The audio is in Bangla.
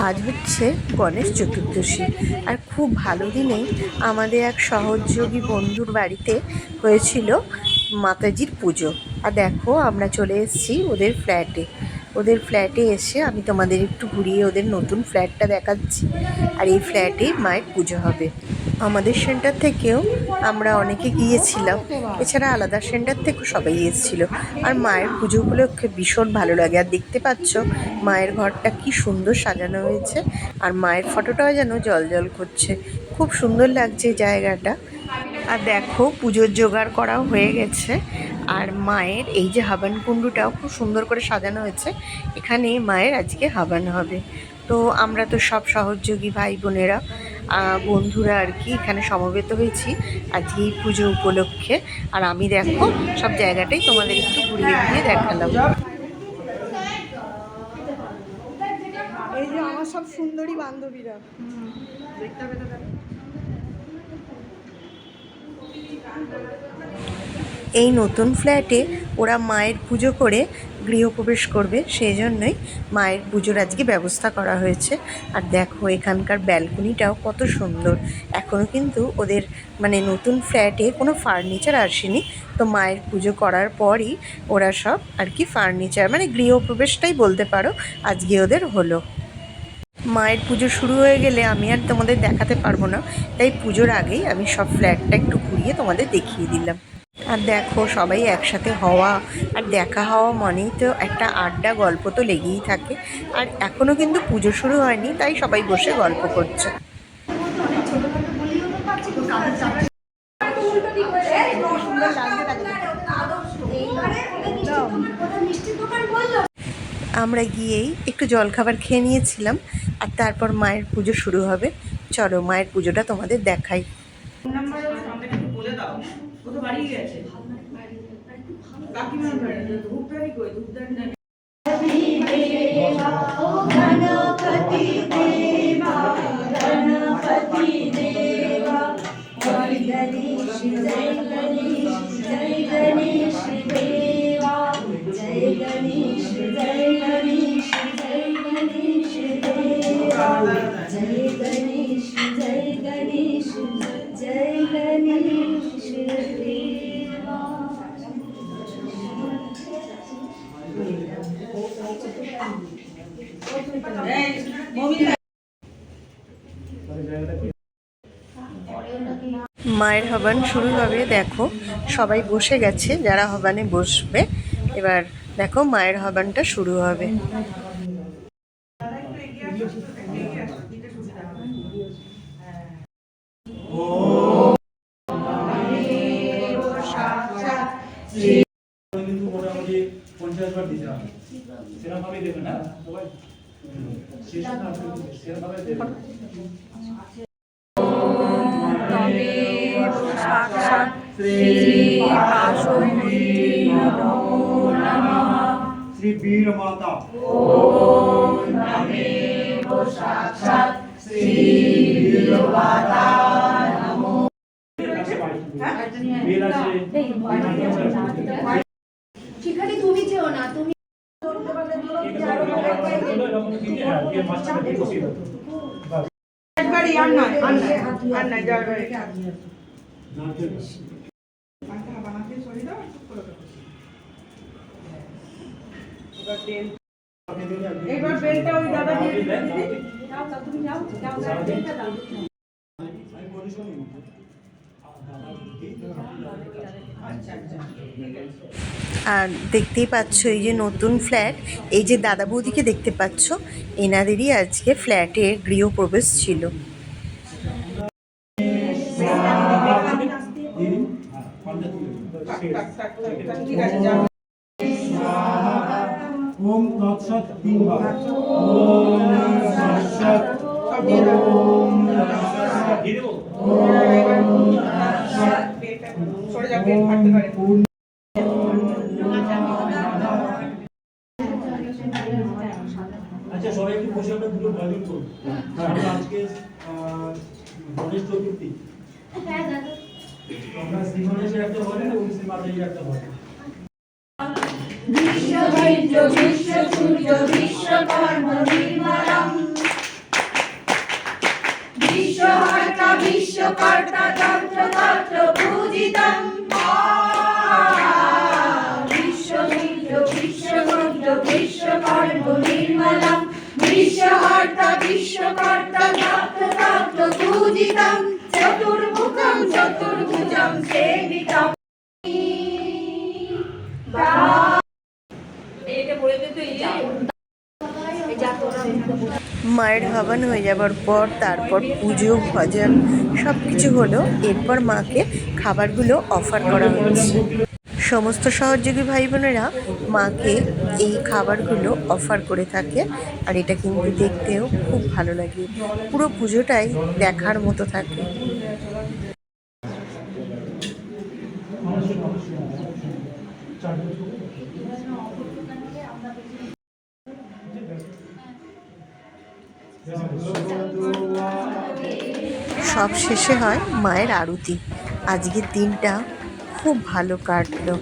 আজ হচ্ছে গণেশ চতুর্দশী, আর খুব ভালো দিনেই আমাদের এক সহযোগী বন্ধুর বাড়িতে হয়েছিল মাতাজির পুজো। আর দেখো আমরা চলে এসেছি ওদের ফ্ল্যাটে এসে আমি তোমাদের একটু ঘুরিয়ে ওদের নতুন ফ্ল্যাটটা দেখাচ্ছি। আর এই ফ্ল্যাটে মায়ের পুজো হবে। আমাদের সেন্টার থেকেও আমরা অনেকে গিয়েছিলাম, এছাড়া আলাদা সেন্টার থেকেও সবাই এসেছিল। আর মায়ের পুজো উপলক্ষে ভীষণ ভালো লাগে। আর দেখতে পাচ্ছ মায়ের ঘরটা কি সুন্দর সাজানো হয়েছে, আর মায়ের ফটোটাও যেন জল করছে। খুব সুন্দর লাগছে জায়গাটা। আর দেখো পুজোর জোগাড় করাও হয়ে গেছে। আর মায়ের এই যে হাবান কুণ্ডুটাও খুব সুন্দর করে সাজানো হয়েছে। এখানে মায়ের আজকে হাবান হবে। তো আমরা তো সব সহযোগী ভাই বোনেরা বন্ধুরা আর কি এখানে সমবেত হয়েছি আজকে এই পুজো উপলক্ষে। আর আমি দেখো সব জায়গাটাই তোমাদের একটু ঘুরিয়ে ঘুরিয়ে দেখালাম। এই যে আমার সব সুন্দরী বান্ধবীরা দেখতে হবে। এই নতুন ফ্ল্যাটে ওরা মায়ের পুজো করে গৃহপ্রবেশ করবে, সেই জন্যই মায়ের পুজোর আজকে ব্যবস্থা করা হয়েছে। আর দেখো এখানকার ব্যালকনিটাও কত সুন্দর। এখনও কিন্তু ওদের নতুন ফ্ল্যাটে কোনো ফার্নিচার আসেনি। তো মায়ের পুজো করার পরই ওরা সব আর কি ফার্নিচার গৃহপ্রবেশটাই বলতে পারো আজকে ওদের হলো। মায়ের পুজো শুরু হয়ে গেলে আমি আর তোমাদের দেখাতে পারবো না, তাই পুজোর আগেই আমি সব ফ্ল্যাটটা একটু ঘুরিয়ে তোমাদের দেখিয়ে দিলাম। আর দেখো সবাই একসাথে হওয়া আর দেখা হওয়া মানেই তো একটা আড্ডা, গল্প তো লেগেই থাকে। আর এখনও কিন্তু পুজো শুরু হয়নি, তাই সবাই বসে গল্প করছে। আমরা গিয়েই একটু জলখাবার খেয়ে নিয়েছিলাম, আর তারপর মায়ের পুজো শুরু হবে। চলো মায়ের পুজোটা তোমাদের দেখাই। মায়ের হবান শুরু হবে। দেখো সবাই বসে গেছে, যারা হবানে বসবে। এবার দেখো মায়ের হবানটা শুরু হবে। श्री वीर माता ओम नमो साक्षात श्री वीर माता नमो। शिखाली তুমি যেও না, তুমি একবারই আর নয় যাবে। এবার বেলটা ওই দাদা দিয়ে দিবেন। যাও তুমি যাও বেলটা দাও। আর দেখতেই পাচ্ছ এই যে নতুন ফ্ল্যাট, এই যে দাদা বৌদিকে দেখতে পাচ্ছ, এনাদেরই আজকে ফ্ল্যাটে গৃহপ্রবেশ ছিল। ओम तत्सत तीन बार ओम तत्सत ओम तत्सत ओम तत्सत সরে যাবে হাঁটতে পারে। আচ্ছা সবাই একটু বসে আমরা দুটো গালি করব। আজকে গণেশ চতুর্থী, আমরা শ্রী গণেশের একটা বলে না, ওই শ্রী মাতাজির একটা বলে। বিশ্ব সূর্য বিশ্ব কর্ম নির্মলম বিশ্বকর্তা তন্ত্র তন্ত্র পূজিতম বিশ্বমিত্র বিশ্বমুগ্ধ বিশ্বকর্ম নির্মলম বিশ্বহর্তা বিশ্বকর্তা তন্ত্র তন্ত্র পূজিতম চতুর্মুখম চতুর্ভুজম সেবিতম মায়ের হবন হয়ে যাবার পর তারপর পুজো ভজন সব কিছু হলো। এরপর মাকে খাবারগুলো অফার করা হচ্ছে। সমস্ত সহযোগী ভাই বোনেরা মাকে এই খাবারগুলো অফার করে থাকে, আর এটা কিন্তু দেখতেও খুব ভালো লাগে। পুরো পুজোটাই দেখার মতো থাকে। সব শেষে হয় মায়ের আরতি। আজকের দিনটা খুব ভালো কাটলো।